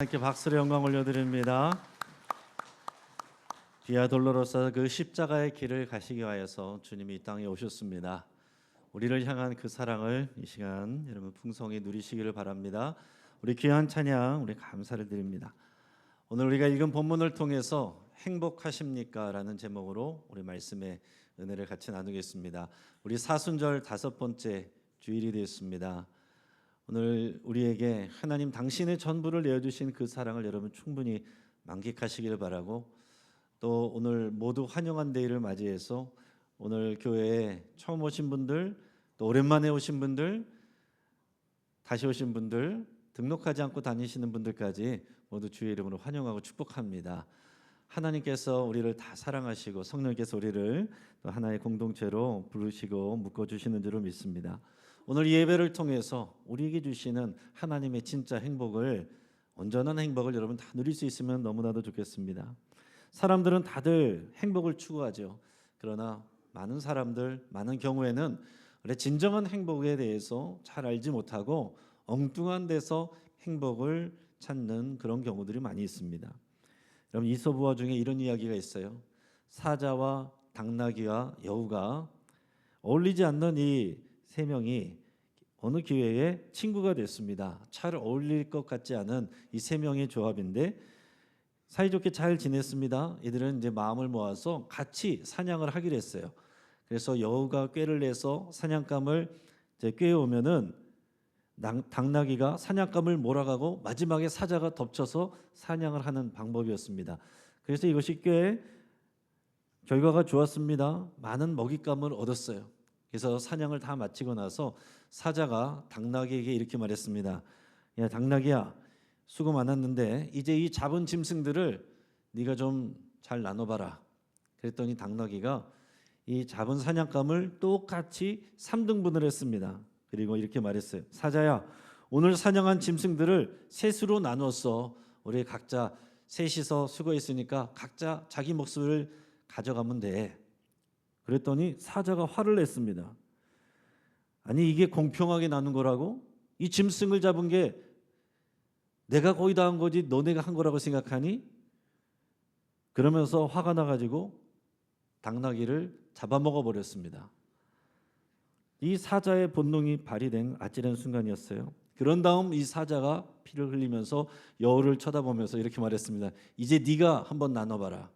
하나님께 박수의 영광 올려드립니다. 비아 돌로로서 그 십자가의 길을 가시기 위하여서 주님이 이 땅에 오셨습니다. 우리를 향한 그 사랑을 이 시간 여러분 풍성히 누리시기를 바랍니다. 우리 귀한 찬양 우리 감사를 드립니다. 오늘 우리가 읽은 본문을 통해서 행복하십니까? 라는 제목으로 우리 말씀의 은혜를 같이 나누겠습니다. 우리 사순절 5번째 주일이 되었습니다. 오늘 우리에게 하나님 당신의 전부를 내어주신 그 사랑을 여러분 충분히 만끽하시기를 바라고, 또 오늘 모두 환영한 데이를 맞이해서 오늘 교회에 처음 오신 분들, 또 오랜만에 오신 분들, 다시 오신 분들, 등록하지 않고 다니시는 분들까지 모두 주의 이름으로 환영하고 축복합니다. 하나님께서 우리를 다 사랑하시고 성령께서 우리를 또 하나의 공동체로 부르시고 묶어주시는 줄을 믿습니다. 오늘 예배를 통해서 우리에게 주시는 하나님의 진짜 행복을, 온전한 행복을 여러분 다 누릴 수 있으면 너무나도 좋겠습니다. 사람들은 다들 행복을 추구하죠. 그러나 많은 사람들, 많은 경우에는 진정한 행복에 대해서 잘 알지 못하고 엉뚱한 데서 행복을 찾는 그런 경우들이 많이 있습니다. 여러분 이솝우화 중에 이런 이야기가 있어요. 사자와 당나귀와 여우가 어울리지 않는 이 세 명이 어느 기회에 친구가 됐습니다. 잘 어울릴 것 같지 않은 이 세 명의 조합인데 사이좋게 잘 지냈습니다. 이들은 이제 마음을 모아서 같이 사냥을 하기로 했어요. 그래서 여우가 꾀를 내서 사냥감을 이제 꾀오면은 당나귀가 사냥감을 몰아가고 마지막에 사자가 덮쳐서 사냥을 하는 방법이었습니다. 그래서 이것이 꽤 결과가 좋았습니다. 많은 먹잇감을 얻었어요. 그래서 사냥을 다 마치고 나서 사자가 당나귀에게 이렇게 말했습니다. 야 당나귀야, 수고 많았는데 이제 이 잡은 짐승들을 네가 좀 잘 나눠봐라. 그랬더니 당나귀가 이 잡은 사냥감을 똑같이 3등분을 했습니다. 그리고 이렇게 말했어요. 사자야, 오늘 사냥한 짐승들을 셋으로 나눴어. 우리 각자 셋이서 수고했으니까 각자 자기 몫을 가져가면 돼. 그랬더니 사자가 화를 냈습니다. 아니 이게 공평하게 나눈 거라고? 이 짐승을 잡은 게 내가 거의 다 한 거지 너네가 한 거라고 생각하니? 그러면서 화가 나가지고 당나귀를 잡아먹어 버렸습니다. 이 사자의 본능이 발휘된 아찔한 순간이었어요. 그런 다음 이 사자가 피를 흘리면서 여우를 쳐다보면서 이렇게 말했습니다. 이제 네가 한번 나눠봐라.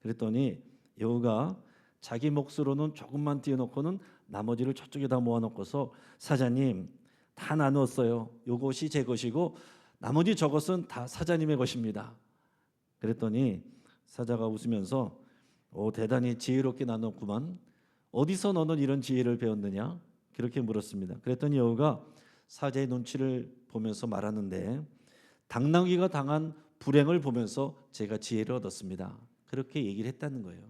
그랬더니 여우가 자기 몫으로는 조금만 띄워놓고는 나머지를 저쪽에다 모아놓고서 사자님 다 나누었어요. 요것이 제 것이고 나머지 저것은 다 사자님의 것입니다. 그랬더니 사자가 웃으면서 대단히 지혜롭게 나눴구만. 어디서 너는 이런 지혜를 배웠느냐? 그렇게 물었습니다. 그랬더니 여우가 사자의 눈치를 보면서 말하는데 당나귀가 당한 불행을 보면서 제가 지혜를 얻었습니다. 그렇게 얘기를 했다는 거예요.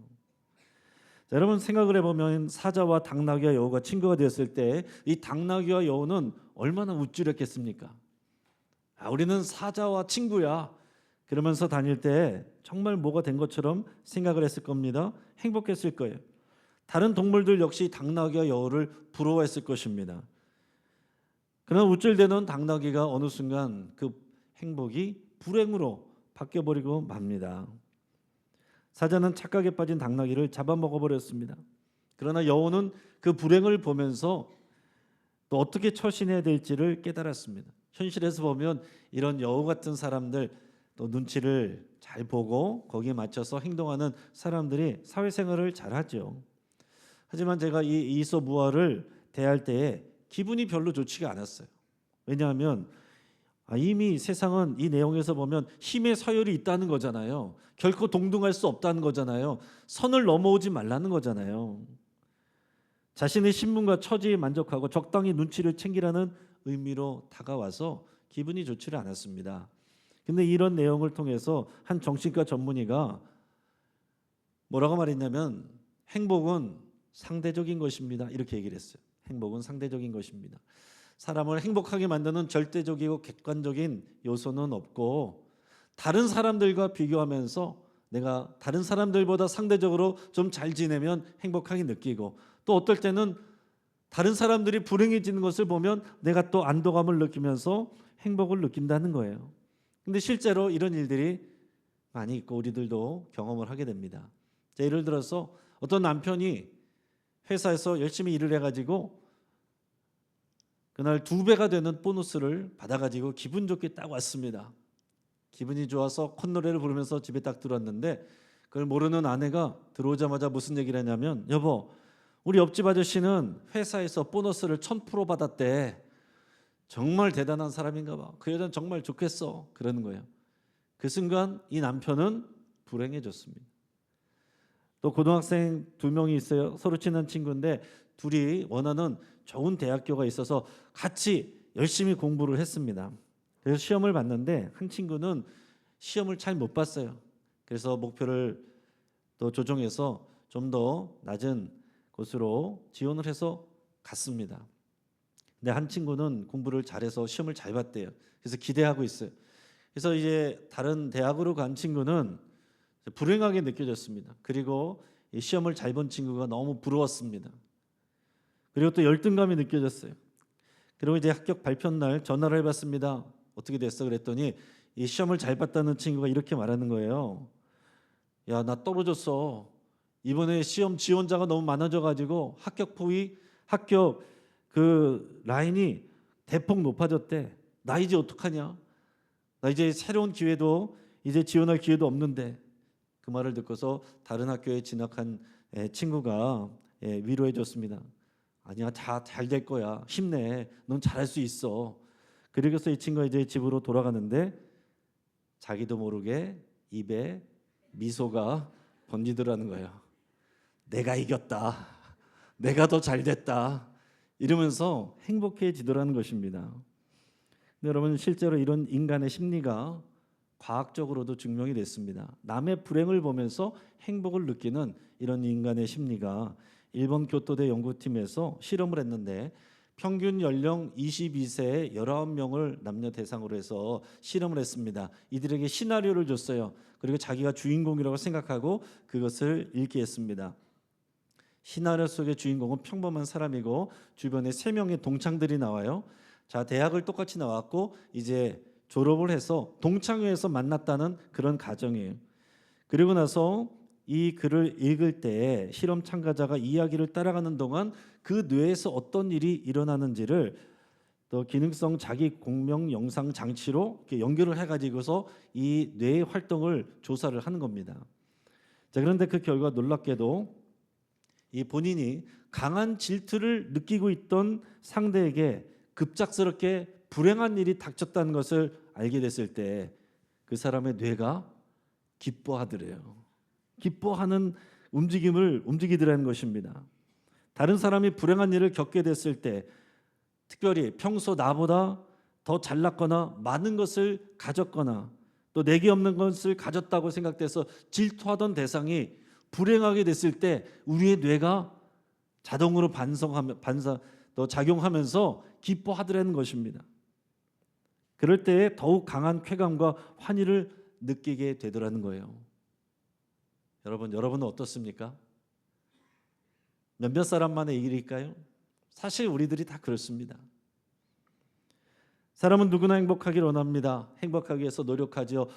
자, 여러분 생각을 해보면 사자와 당나귀와 여우가 친구가 되었을 때 이 당나귀와 여우는 얼마나 우쭐했겠습니까? 우리는 사자와 친구야. 그러면서 다닐 때 정말 뭐가 된 것처럼 생각을 했을 겁니다. 행복했을 거예요. 다른 동물들 역시 당나귀와 여우를 부러워했을 것입니다. 그러나 우쭐대는 당나귀가 어느 순간 그 행복이 불행으로 바뀌어버리고 맙니다. 사자는 착각에 빠진 당나귀를 잡아먹어버렸습니다. 그러나 여우는 그 불행을 보면서 또 어떻게 처신해야 될지를 깨달았습니다. 현실에서 보면 이런 여우 같은 사람들, 또 눈치를 잘 보고 거기에 맞춰서 행동하는 사람들이 사회생활을 잘하죠. 하지만 제가 이 이솝우화를 대할 때에 기분이 별로 좋지가 않았어요. 왜냐하면 이미 세상은 이 내용에서 보면 힘의 서열이 있다는 거잖아요. 결코 동등할 수 없다는 거잖아요. 선을 넘어오지 말라는 거잖아요. 자신의 신분과 처지에 만족하고 적당히 눈치를 챙기라는 의미로 다가와서 기분이 좋지를 않았습니다. 근데 이런 내용을 통해서 한 정신과 전문의가 뭐라고 말했냐면 행복은 상대적인 것입니다. 이렇게 얘기를 했어요. 행복은 상대적인 것입니다. 사람을 행복하게 만드는 절대적이고 객관적인 요소는 없고 다른 사람들과 비교하면서 내가 다른 사람들보다 상대적으로 좀 잘 지내면 행복하게 느끼고, 또 어떨 때는 다른 사람들이 불행해지는 것을 보면 내가 또 안도감을 느끼면서 행복을 느낀다는 거예요. 근데 실제로 이런 일들이 많이 있고 우리들도 경험을 하게 됩니다. 자, 예를 들어서 어떤 남편이 회사에서 열심히 일을 해가지고 그날 2배가 되는 보너스를 받아가지고 기분 좋게 딱 왔습니다. 기분이 좋아서 콧노래를 부르면서 집에 딱 들어왔는데 그걸 모르는 아내가 들어오자마자 무슨 얘기를 했냐면, 여보, 우리 옆집 아저씨는 회사에서 보너스를 1000% 받았대. 정말 대단한 사람인가 봐. 그 여자는 정말 좋겠어. 그러는 거예요. 그 순간 이 남편은 불행해졌습니다. 또 고등학생 2명이 있어요. 서로 친한 친구인데 둘이 원하는 좋은 대학교가 있어서 같이 열심히 공부를 했습니다. 그래서 시험을 봤는데 한 친구는 시험을 잘 못 봤어요. 그래서 목표를 또 조정해서 좀 더 낮은 곳으로 지원을 해서 갔습니다. 근데 한 친구는 공부를 잘해서 시험을 잘 봤대요. 그래서 기대하고 있어요. 그래서 이제 다른 대학으로 간 친구는 불행하게 느껴졌습니다. 그리고 이 시험을 잘 본 친구가 너무 부러웠습니다. 그리고 또 열등감이 느껴졌어요. 그리고 이제 합격 발표 날 전화를 해봤습니다. 어떻게 됐어? 그랬더니 이 시험을 잘 봤다는 친구가 이렇게 말하는 거예요. 야, 나 떨어졌어. 이번에 시험 지원자가 너무 많아져가지고 합격 그 라인이 대폭 높아졌대. 나 이제 어떡하냐? 나 이제 새로운 기회도 이제 지원할 기회도 없는데. 그 말을 듣고서 다른 학교에 진학한 친구가 위로해 줬습니다. 아니야, 다 잘 될 거야. 힘내. 넌 잘할 수 있어. 그러고서 이 친구가 이제 집으로 돌아가는데 자기도 모르게 입에 미소가 번지더라는 거예요. 내가 이겼다. 내가 더 잘 됐다. 이러면서 행복해지더라는 것입니다. 근데 여러분, 실제로 이런 인간의 심리가 과학적으로도 증명이 됐습니다. 남의 불행을 보면서 행복을 느끼는 이런 인간의 심리가 일본 교토대 연구팀에서 실험을 했는데 평균 연령 22세의 19명을 남녀 대상으로 해서 실험을 했습니다. 이들에게 시나리오를 줬어요. 그리고 자기가 주인공이라고 생각하고 그것을 읽게 했습니다. 시나리오 속의 주인공은 평범한 사람이고 주변에 3명의 동창들이 나와요. 자, 대학을 똑같이 나왔고 이제 졸업을 해서 동창회에서 만났다는 그런 가정이에요. 그리고 나서 이 글을 읽을 때 실험 참가자가 이야기를 따라가는 동안 그 뇌에서 어떤 일이 일어나는지를 또 기능성 자기 공명 영상 장치로 이렇게 연결을 해가지고서 이 뇌의 활동을 조사를 하는 겁니다. 자, 그런데 그 결과 놀랍게도 이 본인이 강한 질투를 느끼고 있던 상대에게 급작스럽게 불행한 일이 닥쳤다는 것을 알게 됐을 때 그 사람의 뇌가 기뻐하더래요. 기뻐하는 움직임을 움직이더라는 것입니다. 다른 사람이 불행한 일을 겪게 됐을 때 특별히 평소 나보다 더 잘났거나 많은 것을 가졌거나 또 내게 없는 것을 가졌다고 생각돼서 질투하던 대상이 불행하게 됐을 때 우리의 뇌가 자동으로 또 작용하면서 기뻐하더라는 것입니다. 그럴 때에 더욱 강한 쾌감과 환희를 느끼게 되더라는 거예요. 여러분은 어떻습니까? 몇몇 사람만의 일일까요? 사실 우리들이 다 그렇습니다. 사람은 누구나 행복하기를 원합니다. 행복하기 위해서 노력하죠.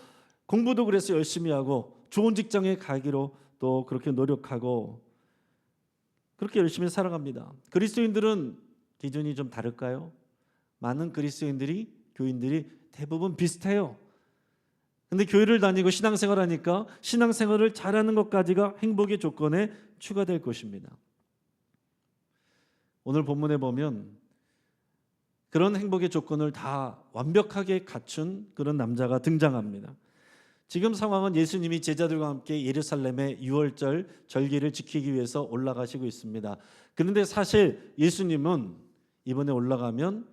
공부도 그래서 열심히 하고 좋은 직장에 가기로 또 그렇게 노력하고 그렇게 열심히 살아갑니다. 그리스도인들은 기준이 좀 다를까요? 많은 교인들이 대부분 비슷해요. 근데 교회를 다니고 신앙생활 하니까 신앙생활을 잘하는 것까지가 행복의 조건에 추가될 것입니다. 오늘 본문에 보면 그런 행복의 조건을 다 완벽하게 갖춘 그런 남자가 등장합니다. 지금 상황은 예수님이 제자들과 함께 예루살렘의 유월절 절기를 지키기 위해서 올라가시고 있습니다. 그런데 사실 예수님은 이번에 올라가면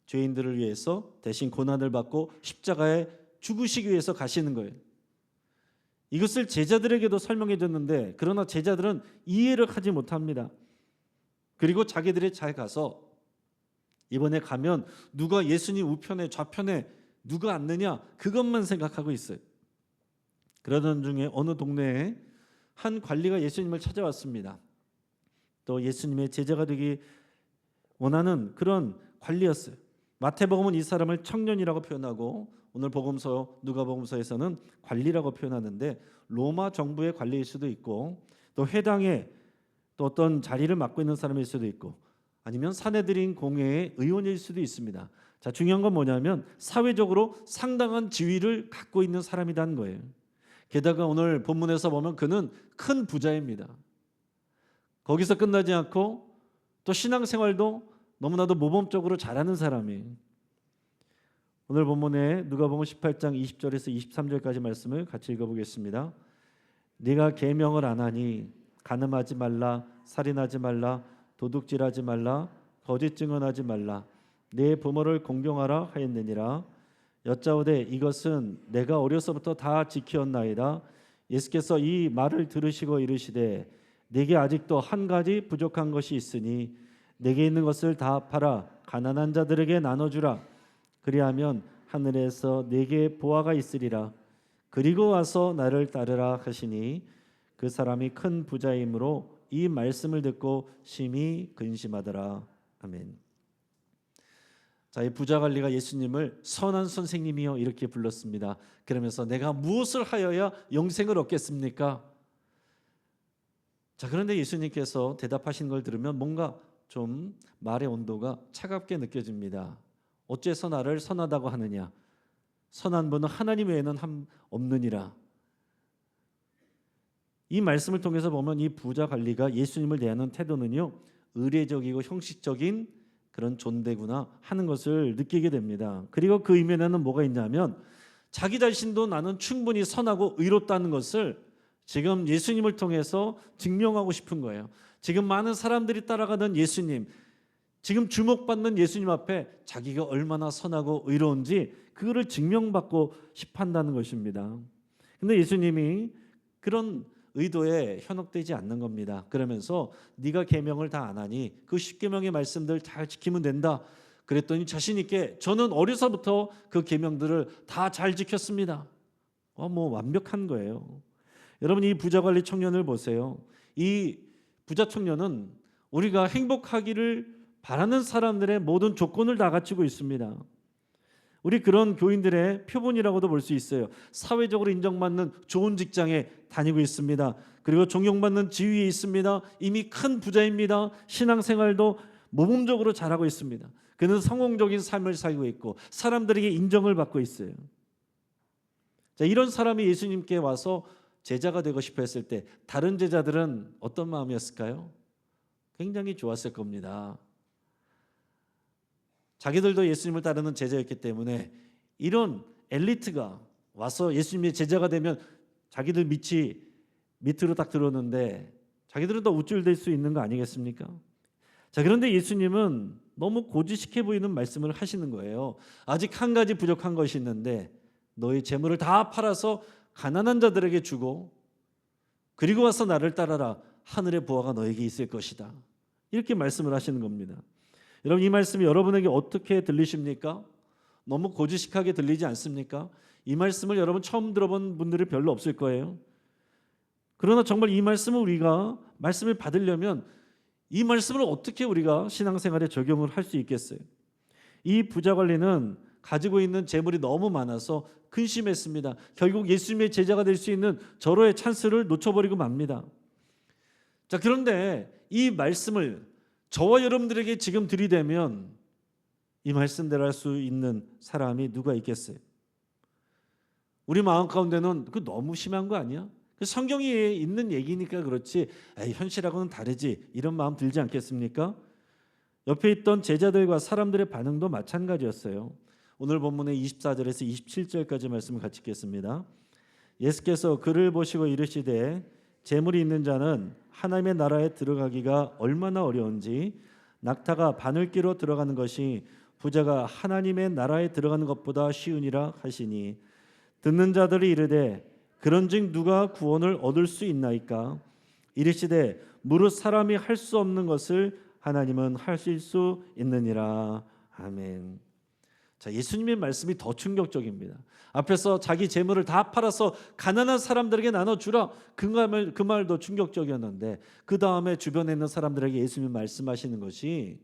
죄인들을 위해서 대신 고난을 받고 십자가에 죽으시기 위해서 가시는 거예요. 이것을 제자들에게도 설명해 줬는데 그러나 제자들은 이해를 하지 못합니다. 그리고 자기들이 잘 가서 이번에 가면 누가 예수님 우편에 좌편에 누가 앉느냐 그것만 생각하고 있어요. 그러던 중에 어느 동네에 한 관리가 예수님을 찾아왔습니다. 또 예수님의 제자가 되기 원하는 그런 관리였어요. 마태복음은 이 사람을 청년이라고 표현하고 오늘 복음서 누가복음서에서는 관리라고 표현하는데 로마 정부의 관리일 수도 있고 또 회당의 또 어떤 자리를 맡고 있는 사람일 수도 있고 아니면 사내들인 공회의 의원일 수도 있습니다. 자, 중요한 건 뭐냐면 사회적으로 상당한 지위를 갖고 있는 사람이라는 거예요. 게다가 오늘 본문에서 보면 그는 큰 부자입니다. 거기서 끝나지 않고 또 신앙생활도 너무나도 모범적으로 잘하는 사람이에요. 오늘 본문에 누가복음 18장 20절에서 23절까지 말씀을 같이 읽어보겠습니다. 네가 계명을 안 하니 간음하지 말라, 살인하지 말라, 도둑질하지 말라, 거짓 증언하지 말라, 네 부모를 공경하라 하였느니라. 여짜오되 이것은 내가 어려서부터 다 지켰나이다. 예수께서 이 말을 들으시고 이르시되 네게 아직도 한 가지 부족한 것이 있으니 네게 있는 것을 다 팔아 가난한 자들에게 나눠주라. 그리하면 하늘에서 네게 보화가 있으리라. 그리고 와서 나를 따르라 하시니 그 사람이 큰 부자이므로 이 말씀을 듣고 심히 근심하더라. 아멘. 자, 이 부자 관리가 예수님을 선한 선생님이여 이렇게 불렀습니다. 그러면서 내가 무엇을 하여야 영생을 얻겠습니까? 자, 그런데 예수님께서 대답하신 걸 들으면 뭔가 좀 말의 온도가 차갑게 느껴집니다. 어째서 나를 선하다고 하느냐? 선한 분은 하나님 외에는 없느니라. 이 말씀을 통해서 보면 이 부자 관리가 예수님을 대하는 태도는요, 의례적이고 형식적인 그런 존대구나 하는 것을 느끼게 됩니다. 그리고 그 이면에는 뭐가 있냐면 자기 자신도 나는 충분히 선하고 의롭다는 것을 지금 예수님을 통해서 증명하고 싶은 거예요. 지금 많은 사람들이 따라가는 예수님, 지금 주목받는 예수님 앞에 자기가 얼마나 선하고 의로운지 그거를 증명받고 싶어한다는 것입니다. 근데 예수님이 그런 의도에 현혹되지 않는 겁니다. 그러면서 네가 계명을 다 안 하니 그 10계명의 말씀들 잘 지키면 된다. 그랬더니 자신 있게 저는 어려서부터 그 계명들을 다 잘 지켰습니다. 뭐 완벽한 거예요. 여러분, 이 부자 관리 청년을 보세요. 이 부자 청년은 우리가 행복하기를 바라는 사람들의 모든 조건을 다 갖추고 있습니다. 우리 그런 교인들의 표본이라고도 볼 수 있어요. 사회적으로 인정받는 좋은 직장에 다니고 있습니다. 그리고 존경받는 지위에 있습니다. 이미 큰 부자입니다. 신앙생활도 모범적으로 잘하고 있습니다. 그는 성공적인 삶을 살고 있고 사람들에게 인정을 받고 있어요. 자, 이런 사람이 예수님께 와서 제자가 되고 싶어 했을 때 다른 제자들은 어떤 마음이었을까요? 굉장히 좋았을 겁니다. 자기들도 예수님을 따르는 제자였기 때문에 이런 엘리트가 와서 예수님의 제자가 되면 자기들 밑이 밑으로 딱 들어오는데 자기들은 더 우쭐댈 수 있는 거 아니겠습니까? 자, 그런데 예수님은 너무 고지식해 보이는 말씀을 하시는 거예요. 아직 한 가지 부족한 것이 있는데 너희 재물을 다 팔아서 가난한 자들에게 주고 그리고 와서 나를 따라라. 하늘의 보화가 너에게 있을 것이다. 이렇게 말씀을 하시는 겁니다. 여러분, 이 말씀이 여러분에게 어떻게 들리십니까? 너무 고지식하게 들리지 않습니까? 이 말씀을 여러분 처음 들어본 분들이 별로 없을 거예요. 그러나 정말 이 말씀을 우리가 말씀을 받으려면 이 말씀을 어떻게 우리가 신앙생활에 적용을 할 수 있겠어요? 이 부자 관리는 가지고 있는 재물이 너무 많아서 근심했습니다. 결국 예수님의 제자가 될 수 있는 절호의 찬스를 놓쳐버리고 맙니다. 자, 그런데 이 말씀을 저와 여러분들에게 지금 들이대면 이 말씀대로 할 수 있는 사람이 누가 있겠어요? 우리 마음 가운데는 그 너무 심한 거 아니야? 성경에 있는 얘기니까 그렇지 현실하고는 다르지 이런 마음 들지 않겠습니까? 옆에 있던 제자들과 사람들의 반응도 마찬가지였어요. 오늘 본문의 24절에서 27절까지 말씀을 같이 읽겠습니다. 예수께서 그를 보시고 이르시되 재물이 있는 자는 하나님의 나라에 들어가기가 얼마나 어려운지 낙타가 바늘기로 들어가는 것이 부자가 하나님의 나라에 들어가는 것보다 쉬우니라 하시니 듣는 자들이 이르되 그런즉 누가 구원을 얻을 수 있나이까? 이르시되 무릇 사람이 할 수 없는 것을 하나님은 하실 수 있느니라. 아멘. 자, 예수님의 말씀이 더 충격적입니다. 앞에서 자기 재물을 다 팔아서 가난한 사람들에게 나눠주라 그 말도 충격적이었는데 그 다음에 주변에 있는 사람들에게 예수님이 말씀하시는 것이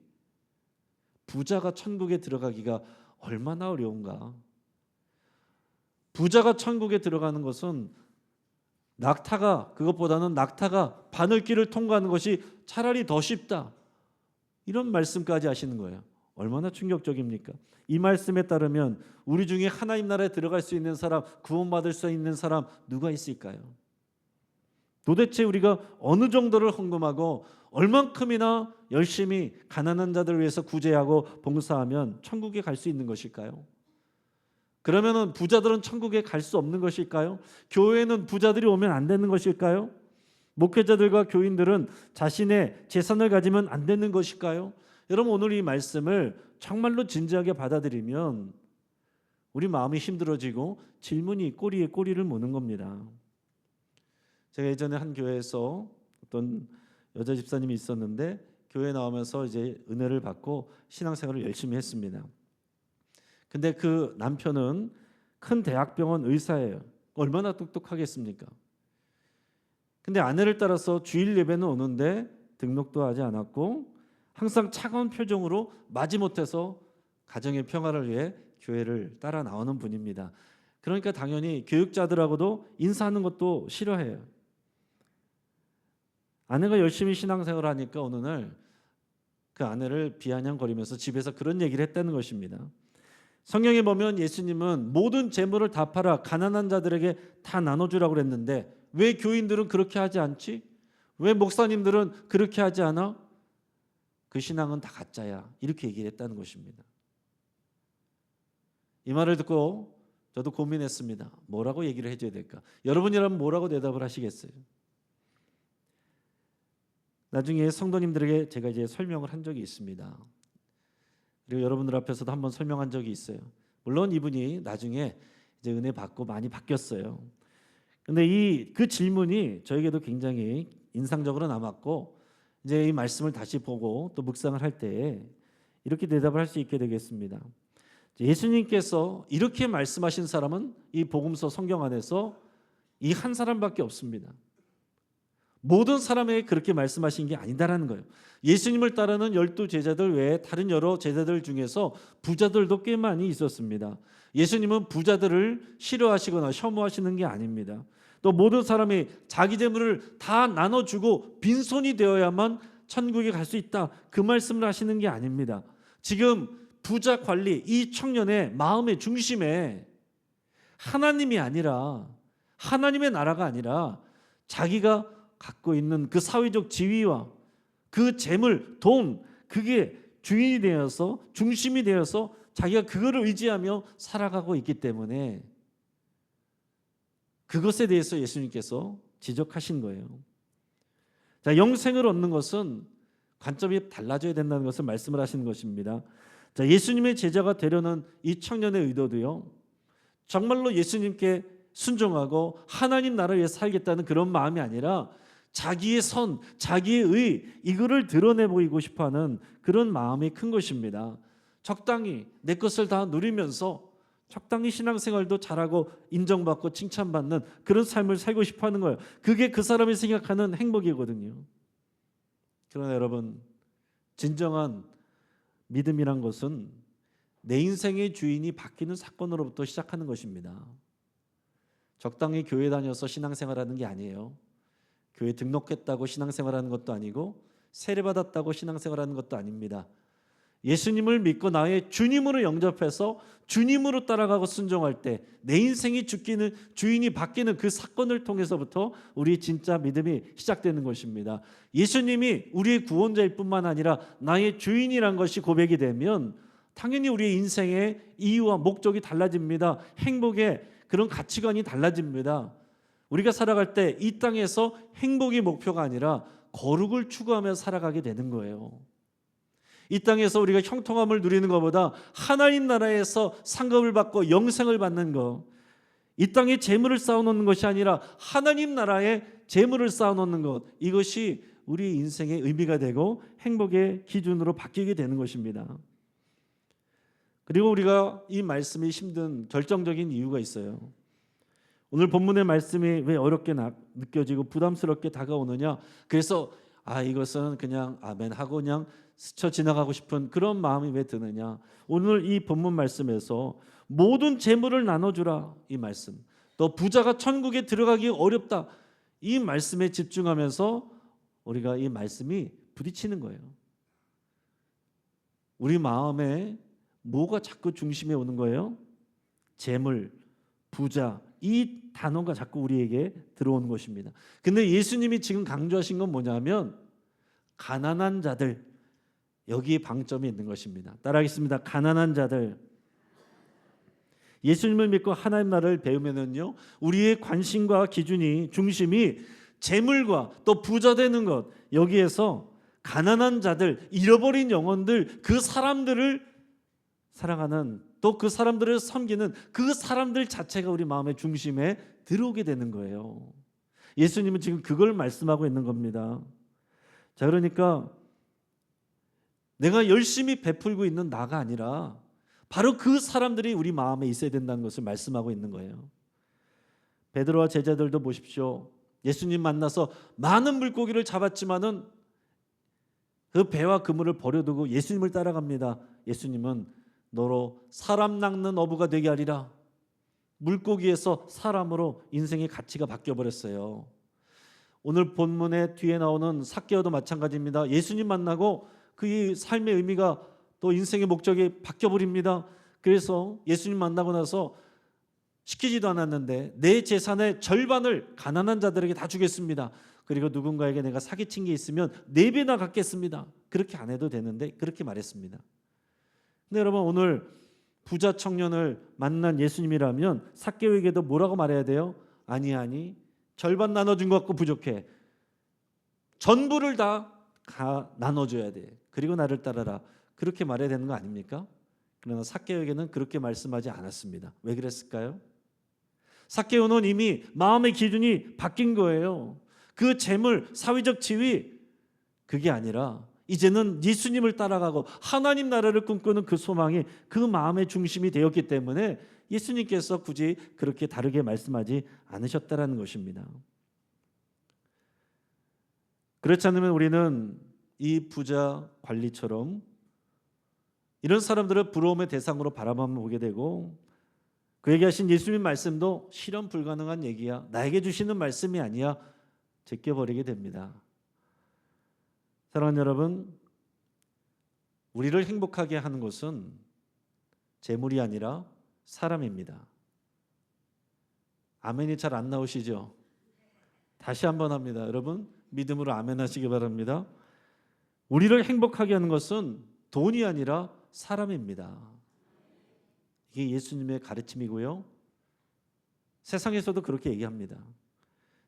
부자가 천국에 들어가기가 얼마나 어려운가. 부자가 천국에 들어가는 것은 그것보다는 낙타가 바늘길을 통과하는 것이 차라리 더 쉽다. 이런 말씀까지 하시는 거예요. 얼마나 충격적입니까? 이 말씀에 따르면 우리 중에 하나님 나라에 들어갈 수 있는 사람, 구원받을 수 있는 사람 누가 있을까요? 도대체 우리가 어느 정도를 헌금하고 얼만큼이나 열심히 가난한 자들을 위해서 구제하고 봉사하면 천국에 갈 수 있는 것일까요? 그러면은 부자들은 천국에 갈 수 없는 것일까요? 교회에는 부자들이 오면 안 되는 것일까요? 목회자들과 교인들은 자신의 재산을 가지면 안 되는 것일까요? 여러분, 오늘 이 말씀을 정말로 진지하게 받아들이면 우리 마음이 힘들어지고 질문이 꼬리에 꼬리를 무는 겁니다. 제가 예전에 한 교회에서 어떤 여자 집사님이 있었는데 교회 나오면서 이제 은혜를 받고 신앙생활을 열심히 했습니다. 근데 그 남편은 큰 대학병원 의사예요. 얼마나 똑똑하겠습니까? 근데 아내를 따라서 주일 예배는 오는데 등록도 하지 않았고 항상 차가운 표정으로 마지못해서 가정의 평화를 위해 교회를 따라 나오는 분입니다. 그러니까 당연히 교육자들하고도 인사하는 것도 싫어해요. 아내가 열심히 신앙생활을 하니까 어느 날 그 아내를 비아냥거리면서 집에서 그런 얘기를 했다는 것입니다. 성경에 보면 예수님은 모든 재물을 다 팔아 가난한 자들에게 다 나눠주라고 그랬는데 왜 교인들은 그렇게 하지 않지? 왜 목사님들은 그렇게 하지 않아? 그 신앙은 다 가짜야. 이렇게 얘기를 했다는 것입니다. 이 말을 듣고 저도 고민했습니다. 뭐라고 얘기를 해줘야 될까? 여러분이라면 뭐라고 대답을 하시겠어요? 나중에 성도님들에게 제가 이제 설명을 한 적이 있습니다. 그리고 여러분들 앞에서도 한번 설명한 적이 있어요. 물론 이분이 나중에 이제 은혜 받고 많이 바뀌었어요. 근데 그 질문이 저에게도 굉장히 인상적으로 남았고 이제 이 말씀을 다시 보고 또 묵상을 할 때 이렇게 대답을 할 수 있게 되겠습니다. 예수님께서 이렇게 말씀하신 사람은 이 복음서 성경 안에서 이 한 사람밖에 없습니다. 모든 사람에게 그렇게 말씀하신 게 아니다라는 거예요. 예수님을 따르는 12 제자들 외에 다른 여러 제자들 중에서 부자들도 꽤 많이 있었습니다. 예수님은 부자들을 싫어하시거나 혐오하시는 게 아닙니다. 또 모든 사람이 자기 재물을 다 나눠주고 빈손이 되어야만 천국에 갈 수 있다, 그 말씀을 하시는 게 아닙니다. 지금 부자 관리, 이 청년의 마음의 중심에 하나님이 아니라, 하나님의 나라가 아니라 자기가 갖고 있는 그 사회적 지위와 그 재물, 돈, 그게 주인이 되어서, 중심이 되어서 자기가 그거를 의지하며 살아가고 있기 때문에 그것에 대해서 예수님께서 지적하신 거예요. 자, 영생을 얻는 것은 관점이 달라져야 된다는 것을 말씀을 하시는 것입니다. 자, 예수님의 제자가 되려는 이 청년의 의도도요, 정말로 예수님께 순종하고 하나님 나라를 위해 살겠다는 그런 마음이 아니라 자기의 선, 자기의 의, 이거를 드러내 보이고 싶어하는 그런 마음이 큰 것입니다. 적당히 내 것을 다 누리면서 적당히 신앙생활도 잘하고 인정받고 칭찬받는 그런 삶을 살고 싶어하는 거예요. 그게 그 사람이 생각하는 행복이거든요. 그러나 여러분, 진정한 믿음이란 것은 내 인생의 주인이 바뀌는 사건으로부터 시작하는 것입니다. 적당히 교회 다녀서 신앙생활하는 게 아니에요. 교회 등록했다고 신앙생활하는 것도 아니고 세례받았다고 신앙생활하는 것도 아닙니다. 예수님을 믿고 나의 주님으로 영접해서 주님으로 따라가고 순종할 때 내 인생이 주인이 바뀌는 그 사건을 통해서부터 우리 진짜 믿음이 시작되는 것입니다. 예수님이 우리의 구원자일 뿐만 아니라 나의 주인이란 것이 고백이 되면 당연히 우리의 인생의 이유와 목적이 달라집니다. 행복의 그런 가치관이 달라집니다. 우리가 살아갈 때 이 땅에서 행복이 목표가 아니라 거룩을 추구하며 살아가게 되는 거예요. 이 땅에서 우리가 형통함을 누리는 것보다 하나님 나라에서 상급을 받고 영생을 받는 것, 이 땅에 재물을 쌓아놓는 것이 아니라 하나님 나라에 재물을 쌓아놓는 것, 이것이 우리 인생의 의미가 되고 행복의 기준으로 바뀌게 되는 것입니다. 그리고 우리가 이 말씀이 힘든 결정적인 이유가 있어요. 오늘 본문의 말씀이 왜 어렵게 느껴지고 부담스럽게 다가오느냐? 그래서 이것은 그냥 아멘 하고 그냥 스쳐 지나가고 싶은 그런 마음이 왜 드느냐? 오늘 이 본문 말씀에서 모든 재물을 나눠주라 이 말씀, 또 부자가 천국에 들어가기 어렵다 이 말씀에 집중하면서 우리가 이 말씀이 부딪히는 거예요. 우리 마음에 뭐가 자꾸 중심에 오는 거예요? 재물, 부자 이 단어가 자꾸 우리에게 들어오는 것입니다. 근데 예수님이 지금 강조하신 건 뭐냐면 가난한 자들, 여기에 방점이 있는 것입니다. 따라하겠습니다. 가난한 자들. 예수님을 믿고 하나님 나라를 배우면은요, 우리의 관심과 기준이 중심이 재물과 또 부자 되는 것, 여기에서 가난한 자들, 잃어버린 영혼들, 그 사람들을 사랑하는, 또 그 사람들을 섬기는 그 사람들 자체가 우리 마음의 중심에 들어오게 되는 거예요. 예수님은 지금 그걸 말씀하고 있는 겁니다. 자, 그러니까 내가 열심히 베풀고 있는 나가 아니라 바로 그 사람들이 우리 마음에 있어야 된다는 것을 말씀하고 있는 거예요. 베드로와 제자들도 보십시오. 예수님 만나서 많은 물고기를 잡았지만은 그 배와 그물을 버려두고 예수님을 따라갑니다. 예수님은 너로 사람 낚는 어부가 되게 하리라. 물고기에서 사람으로 인생의 가치가 바뀌어버렸어요. 오늘 본문의 뒤에 나오는 삭개오도 마찬가지입니다. 예수님 만나고 그의 삶의 의미가 또 인생의 목적이 바뀌어버립니다. 그래서 예수님 만나고 나서 시키지도 않았는데 내 재산의 절반을 가난한 자들에게 다 주겠습니다. 그리고 누군가에게 내가 사기친 게 있으면 4배나 갚겠습니다. 그렇게 안 해도 되는데 그렇게 말했습니다. 근데 여러분, 오늘 부자 청년을 만난 예수님이라면 삭개오에게도 뭐라고 말해야 돼요? 아니 절반 나눠준 것 같고 부족해. 전부를 다 나눠줘야 돼. 그리고 나를 따라라. 그렇게 말해야 되는 거 아닙니까? 그러나 삭개오에게는 그렇게 말씀하지 않았습니다. 왜 그랬을까요? 삭개오는 이미 마음의 기준이 바뀐 거예요. 그 재물, 사회적 지위, 그게 아니라 이제는 예수님을 따라가고 하나님 나라를 꿈꾸는 그 소망이 그 마음의 중심이 되었기 때문에 예수님께서 굳이 그렇게 다르게 말씀하지 않으셨다라는 것입니다. 그렇지 않으면 우리는 이 부자 관리처럼 이런 사람들을 부러움의 대상으로 바라만 보게 되고, 그에게 하신 예수님 말씀도 실현 불가능한 얘기야, 나에게 주시는 말씀이 아니야, 제껴버리게 됩니다. 사랑하는 여러분, 우리를 행복하게 하는 것은 재물이 아니라 사람입니다. 아멘이 잘 안 나오시죠? 다시 한번 합니다. 여러분, 믿음으로 아멘 하시기 바랍니다. 우리를 행복하게 하는 것은 돈이 아니라 사람입니다. 이게 예수님의 가르침이고요. 세상에서도 그렇게 얘기합니다.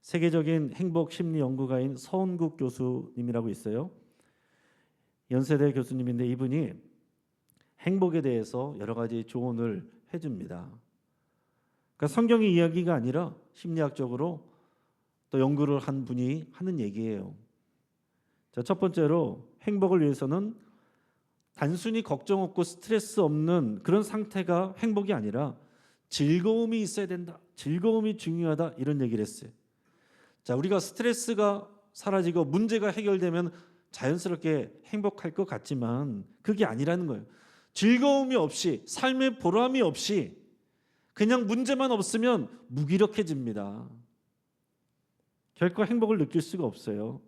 세계적인 행복 심리 연구가인 서은국 교수님이라고 있어요. 연세대 교수님인데 이분이 행복에 대해서 여러 가지 조언을 해줍니다. 그러니까 성경의 이야기가 아니라 심리학적으로 또 연구를 한 분이 하는 얘기예요. 자, 첫 번째로 행복을 위해서는 단순히 걱정 없고 스트레스 없는 그런 상태가 행복이 아니라 즐거움이 있어야 된다. 즐거움이 중요하다. 이런 얘기를 했어요. 자, 우리가 스트레스가 사라지고 문제가 해결되면 자연스럽게 행복할 것 같지만 그게 아니라는 거예요. 즐거움이 없이, 삶의 보람이 없이 그냥 문제만 없으면 무기력해집니다. 결코 행복을 느낄 수가 없어요.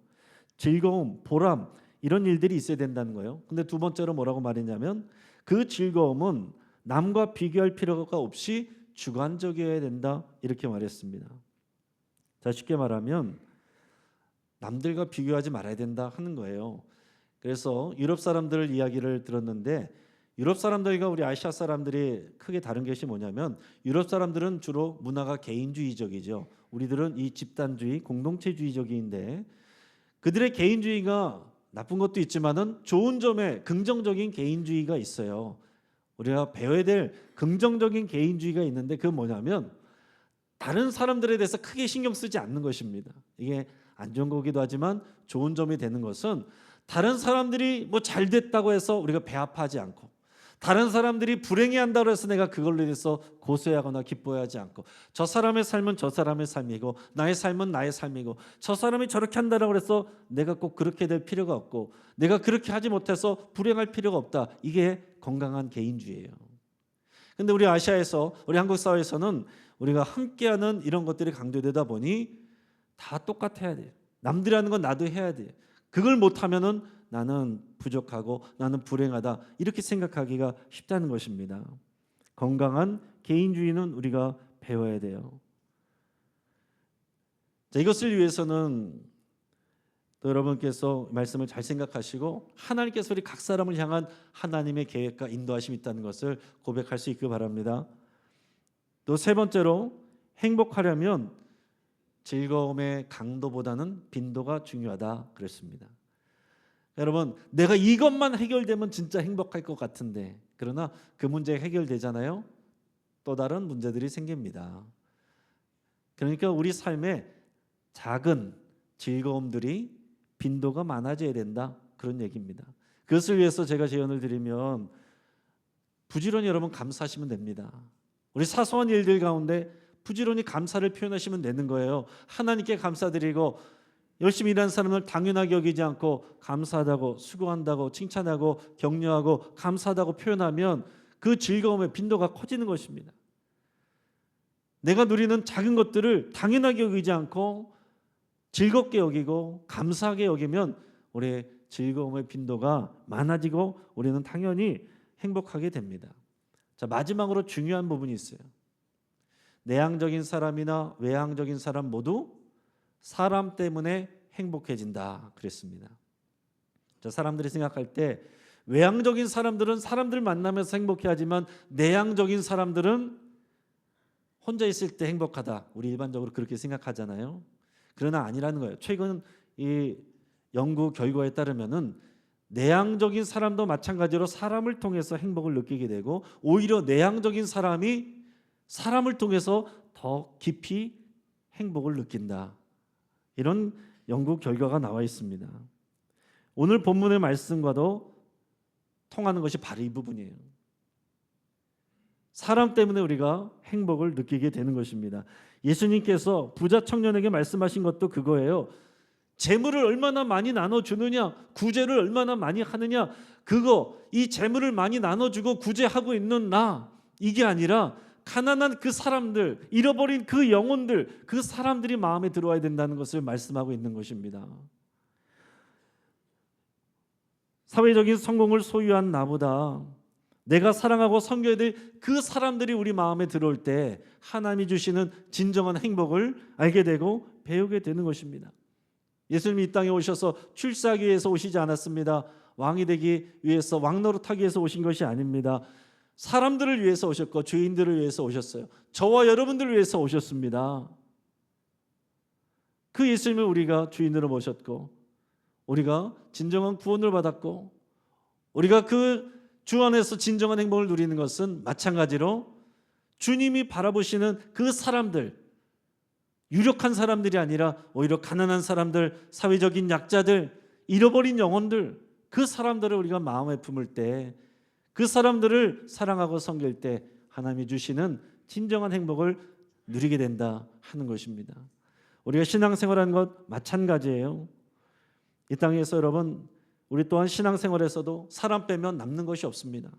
즐거움, 보람 이런 일들이 있어야 된다는 거예요. 근데 두 번째로 뭐라고 말했냐면 그 즐거움은 남과 비교할 필요가 없이 주관적이어야 된다. 이렇게 말했습니다. 자, 쉽게 말하면 남들과 비교하지 말아야 된다 하는 거예요. 그래서 유럽 사람들 이야기를 들었는데 유럽 사람들과 우리 아시아 사람들이 크게 다른 것이 뭐냐면 유럽 사람들은 주로 문화가 개인주의적이죠. 우리들은 이 집단주의, 공동체주의적인데 그들의 개인주의가 나쁜 것도 있지만은 좋은 점에 긍정적인 개인주의가 있어요. 우리가 배워야 될 긍정적인 개인주의가 있는데 그건 뭐냐면 다른 사람들에 대해서 크게 신경 쓰지 않는 것입니다. 이게 안 좋은 거기도 하지만 좋은 점이 되는 것은 다른 사람들이 뭐 잘 됐다고 해서 우리가 배 아파하지 않고 다른 사람들이 불행해한다고 해서 내가 그걸로 인해서 고소하거나 기뻐하지 않고, 저 사람의 삶은 저 사람의 삶이고 나의 삶은 나의 삶이고, 저 사람이 저렇게 한다고 해서 내가 꼭 그렇게 될 필요가 없고, 내가 그렇게 하지 못해서 불행할 필요가 없다. 이게 건강한 개인주의예요. 근데 우리 아시아에서, 우리 한국 사회에서는 우리가 함께하는 이런 것들이 강조되다 보니 다 똑같아야 돼요. 남들이 하는 건 나도 해야 돼. 그걸 못하면은 나는 부족하고 나는 불행하다, 이렇게 생각하기가 쉽다는 것입니다. 건강한 개인주의는 우리가 배워야 돼요. 자, 이것을 위해서는 또 여러분께서 말씀을 잘 생각하시고 하나님께서 우리 각 사람을 향한 하나님의 계획과 인도하심이 있다는 것을 고백할 수 있기 바랍니다. 또 세 번째로, 행복하려면 즐거움의 강도보다는 빈도가 중요하다 그랬습니다. 여러분, 내가 이것만 해결되면 진짜 행복할 것 같은데, 그러나 그 문제가 해결되잖아요, 또 다른 문제들이 생깁니다. 그러니까 우리 삶에 작은 즐거움들이 빈도가 많아져야 된다, 그런 얘기입니다. 그것을 위해서 제가 제안을 드리면, 부지런히 여러분 감사하시면 됩니다. 우리 사소한 일들 가운데 부지런히 감사를 표현하시면 되는 거예요. 하나님께 감사드리고, 열심히 일하는 사람을 당연하게 여기지 않고 감사하다고, 수고한다고, 칭찬하고, 격려하고, 감사하다고 표현하면 그 즐거움의 빈도가 커지는 것입니다. 내가 누리는 작은 것들을 당연하게 여기지 않고 즐겁게 여기고 감사하게 여기면 우리의 즐거움의 빈도가 많아지고 우리는 당연히 행복하게 됩니다. 자, 마지막으로 중요한 부분이 있어요. 내향적인 사람이나 외향적인 사람 모두 사람 때문에 행복해진다 그랬습니다. 자, 사람들이 생각할 때 외향적인 사람들은 사람들 만나면서 행복해하지만 내향적인 사람들은 혼자 있을 때 행복하다, 우리 일반적으로 그렇게 생각하잖아요. 그러나 아니라는 거예요. 최근 이 연구 결과에 따르면은 내향적인 사람도 마찬가지로 사람을 통해서 행복을 느끼게 되고, 오히려 내향적인 사람이 사람을 통해서 더 깊이 행복을 느낀다, 이런 연구 결과가 나와 있습니다. 오늘 본문의 말씀과도 통하는 것이 바로 이 부분이에요. 사람 때문에 우리가 행복을 느끼게 되는 것입니다. 예수님께서 부자 청년에게 말씀하신 것도 그거예요. 재물을 얼마나 많이 나눠주느냐, 구제를 얼마나 많이 하느냐, 그거, 이 재물을 많이 나눠주고 구제하고 있는 나, 이게 아니라 가난한 그 사람들, 잃어버린 그 영혼들, 그 사람들이 마음에 들어와야 된다는 것을 말씀하고 있는 것입니다. 사회적인 성공을 소유한 나보다 내가 사랑하고 섬겨야 될 그 사람들이 우리 마음에 들어올 때 하나님이 주시는 진정한 행복을 알게 되고 배우게 되는 것입니다. 예수님이 이 땅에 오셔서 출세하기 위해서 오시지 않았습니다. 왕이 되기 위해서, 왕노릇하기 위해서 오신 것이 아닙니다. 사람들을 위해서 오셨고 죄인들을 위해서 오셨어요. 저와 여러분들을 위해서 오셨습니다. 그 예수님을 우리가 주인으로 모셨고, 우리가 진정한 구원을 받았고, 우리가 그 주 안에서 진정한 행복을 누리는 것은 마찬가지로 주님이 바라보시는 그 사람들, 유력한 사람들이 아니라 오히려 가난한 사람들, 사회적인 약자들, 잃어버린 영혼들, 그 사람들을 우리가 마음에 품을 때, 그 사람들을 사랑하고 섬길 때 하나님이 주시는 진정한 행복을 누리게 된다 하는 것입니다. 우리가 신앙생활하는 것 마찬가지예요. 이 땅에서 여러분, 우리 또한 신앙생활에서도 사람 빼면 남는 것이 없습니다.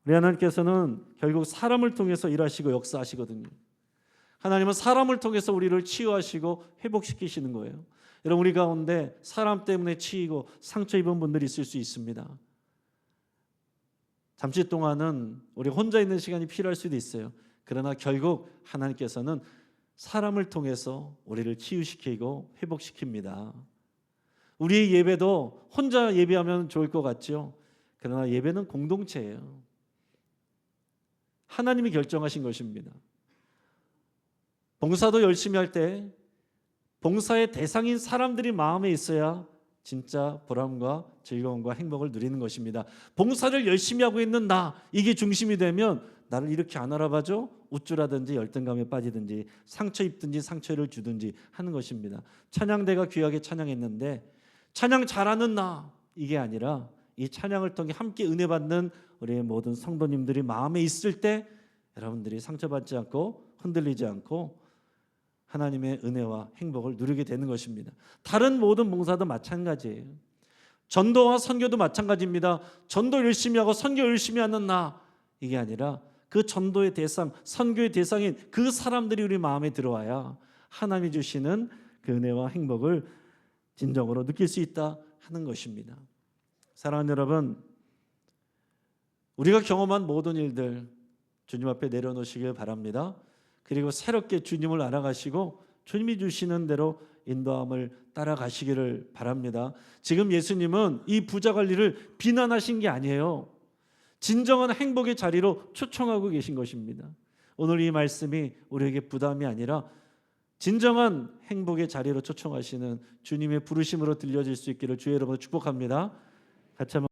우리 하나님께서는 결국 사람을 통해서 일하시고 역사하시거든요. 하나님은 사람을 통해서 우리를 치유하시고 회복시키시는 거예요. 여러분, 우리 가운데 사람 때문에 치이고 상처 입은 분들이 있을 수 있습니다. 잠시 동안은 우리 혼자 있는 시간이 필요할 수도 있어요. 그러나 결국 하나님께서는 사람을 통해서 우리를 치유시키고 회복시킵니다. 우리의 예배도 혼자 예배하면 좋을 것 같죠. 그러나 예배는 공동체예요. 하나님이 결정하신 것입니다. 봉사도 열심히 할 때 봉사의 대상인 사람들이 마음에 있어야 진짜 보람과 즐거움과 행복을 누리는 것입니다. 봉사를 열심히 하고 있는 나, 이게 중심이 되면 나를 이렇게 안 알아봐줘? 우쭐하든지 열등감에 빠지든지 상처 입든지 상처를 주든지 하는 것입니다. 찬양대가 귀하게 찬양했는데 찬양 잘하는 나, 이게 아니라 이 찬양을 통해 함께 은혜 받는 우리 모든 성도님들이 마음에 있을 때 여러분들이 상처받지 않고 흔들리지 않고 하나님의 은혜와 행복을 누리게 되는 것입니다. 다른 모든 봉사도 마찬가지예요. 전도와 선교도 마찬가지입니다. 전도 열심히 하고 선교 열심히 하는 나, 이게 아니라 그 전도의 대상, 선교의 대상인 그 사람들이 우리 마음에 들어와야 하나님이 주시는 그 은혜와 행복을 진정으로 느낄 수 있다 하는 것입니다. 사랑하는 여러분, 우리가 경험한 모든 일들 주님 앞에 내려놓으시길 바랍니다. 그리고 새롭게 주님을 알아가시고 주님이 주시는 대로 인도함을 따라가시기를 바랍니다. 지금 예수님은 이 부자 관리를 비난하신 게 아니에요. 진정한 행복의 자리로 초청하고 계신 것입니다. 오늘 이 말씀이 우리에게 부담이 아니라 진정한 행복의 자리로 초청하시는 주님의 부르심으로 들려질 수 있기를 주의 이름으로 축복합니다. 같이 한번